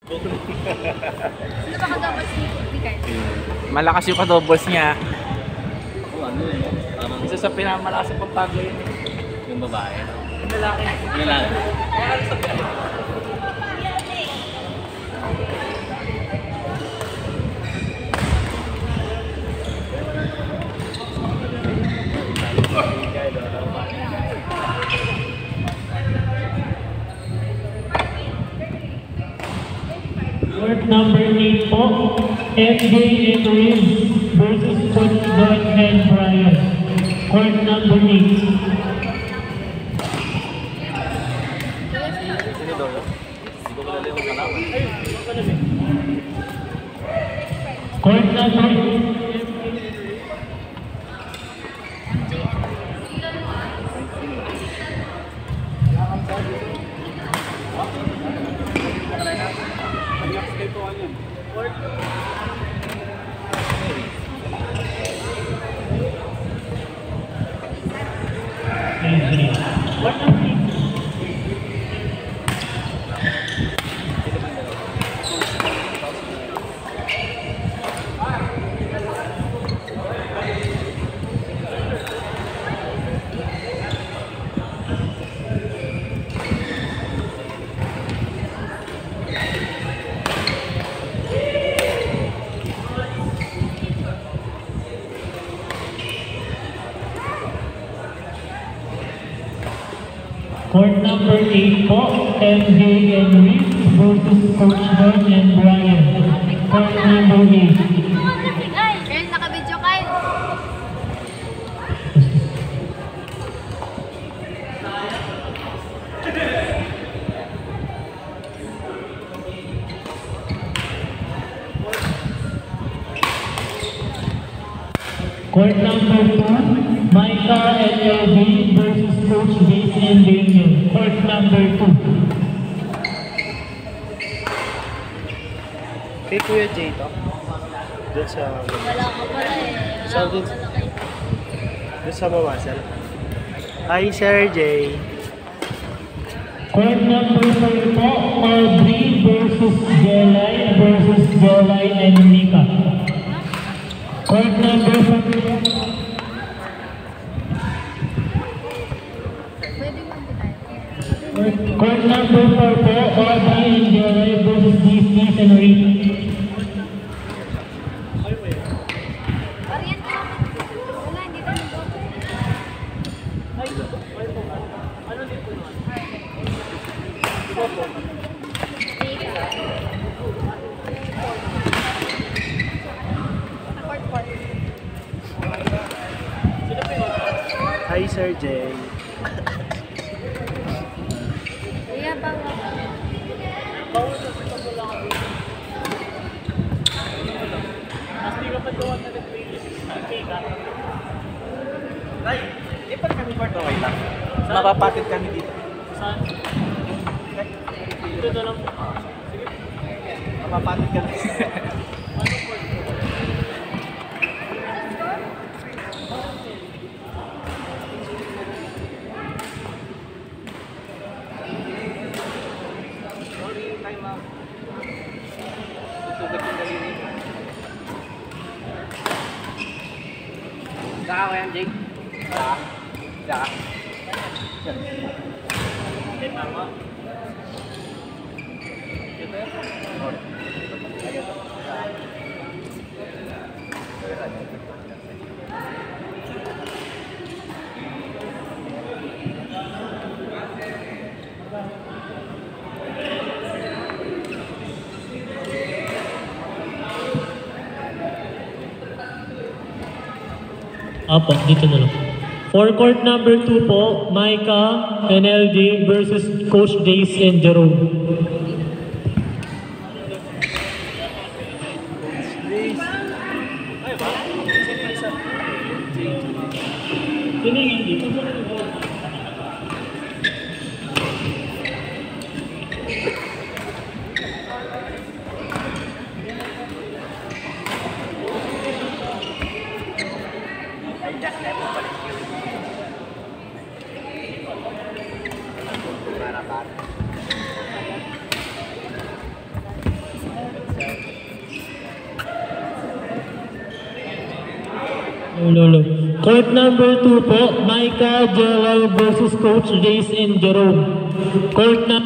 Sino ba ka-doubles ni Ricardo? Malakas yung ka-doubles niya. Isa sa pinamalakas sa pagpago yun. Yung babae. Yung lalaki. Yung lalaki. Kaya ano sa pinamalakas? Court number 8 po, MJ and Riz versus Coach Don and Brian. Court number 8. Court number 8. Court number 8 po, MJ and Riz versus Coach Don and Brian. Court number 8. Kyle, naka-video Kyle. Court number 2, Micah and LB versus Coach Jace and Daniel. Court number 2. Kay Kuya Jay to. Doon sa... Wala ka pala eh. Sa doon sa mamasal. Hi, Sir Jay. Court number 4 po, Aubrey versus Jelay and Nika. Court number 4 po. Pwede mo tayo. Court number 4 po, Aubrey and Jelay versus DC and Rita. Arian ka. Wala, hindi tayo mag-open. Ano dito naman? Hi, Sir Jay. Kuya, bawa. Ay, ipan kami part na wait lang. Mapapatid kami dito. Saan? Dito na lang po. Sige. Mapapatid kami. Saka ko yan, Jake? Saka? Saka? Hindi tama. Ito yan? Apo, dito na lang. For court number 2 po, Micah and LJ versus Coach Jace and Jerome. Sino yung dito? Lolo. Court number 2 po, Micah Gerald versus Coach Jace and Jerome. Court na...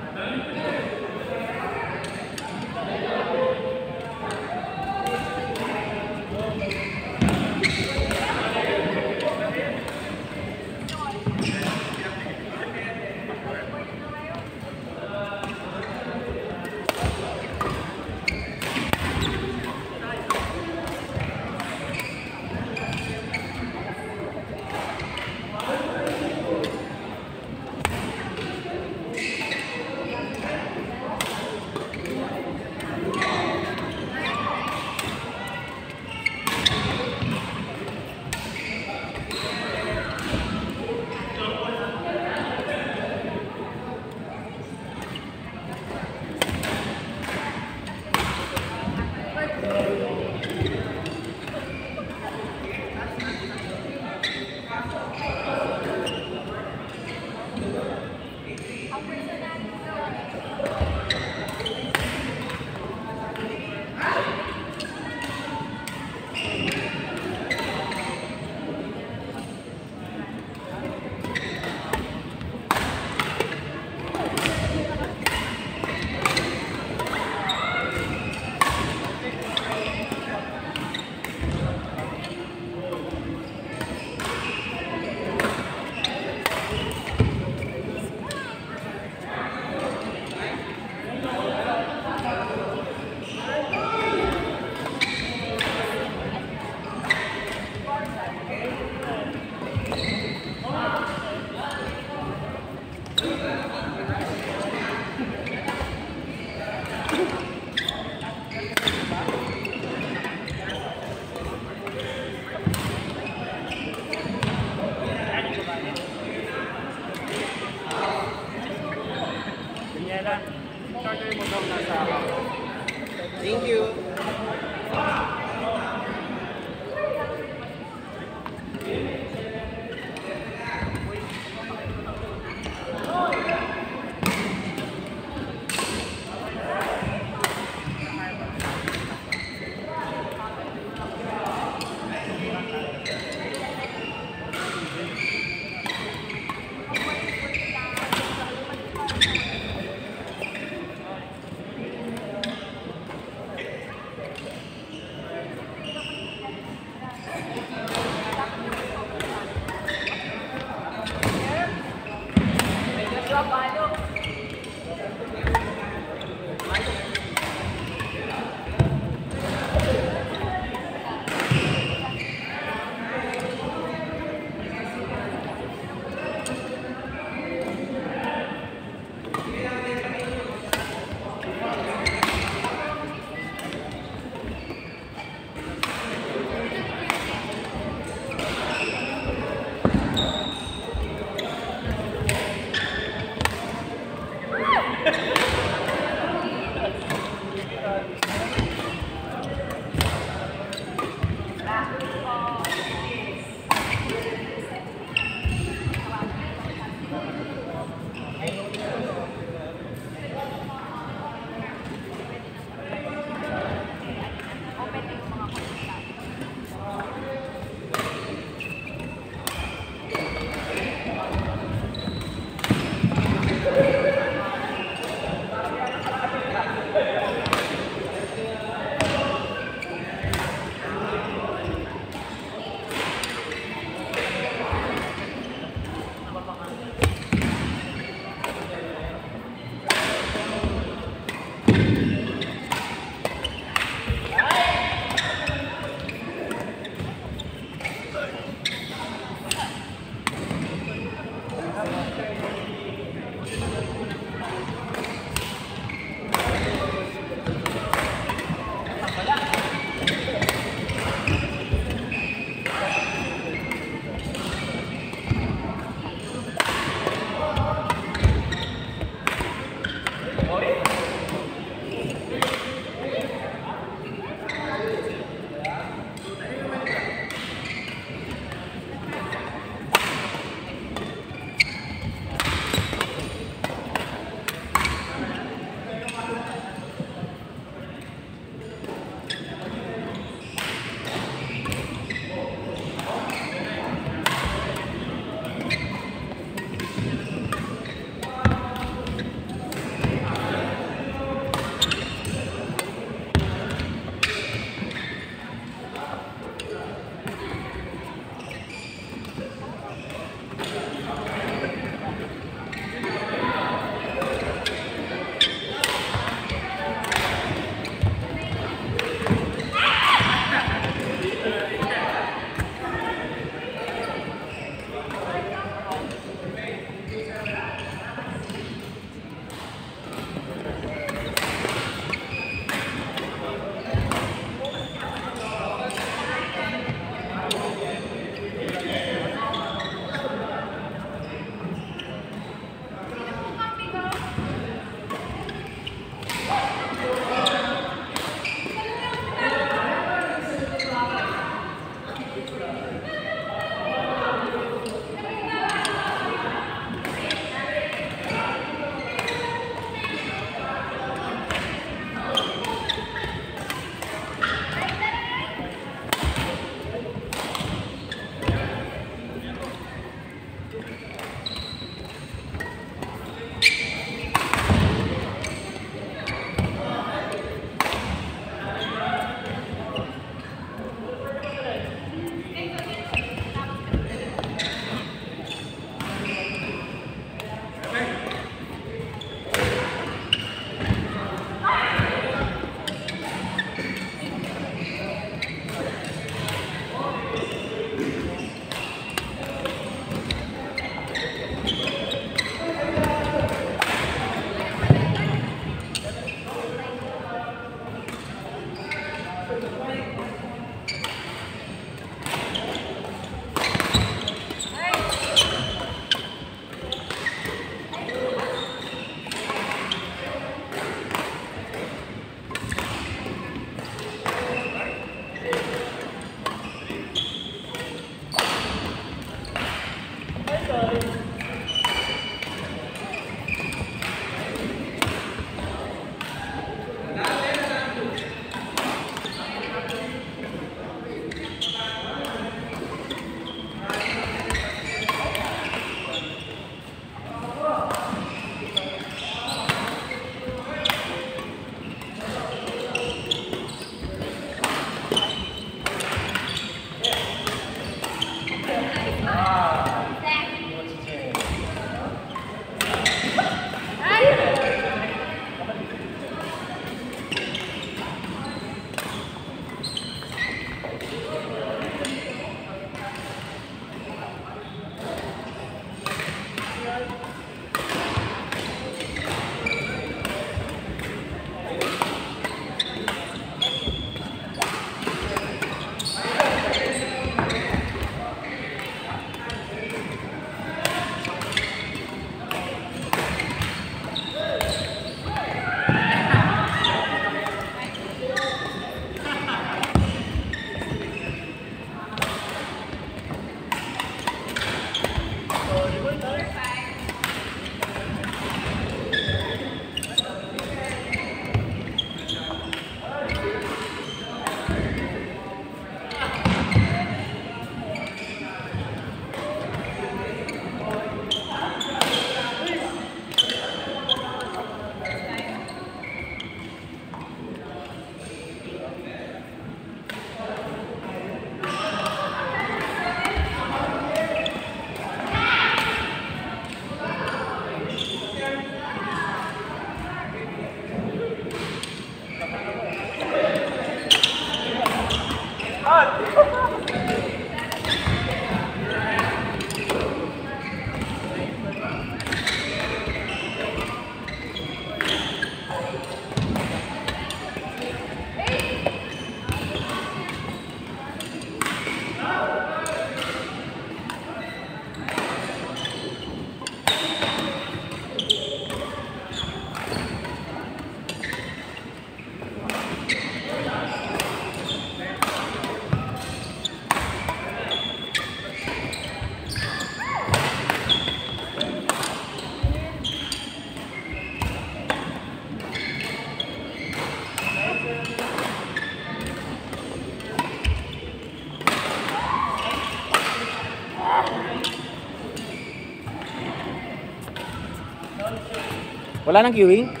Wala nang queuing?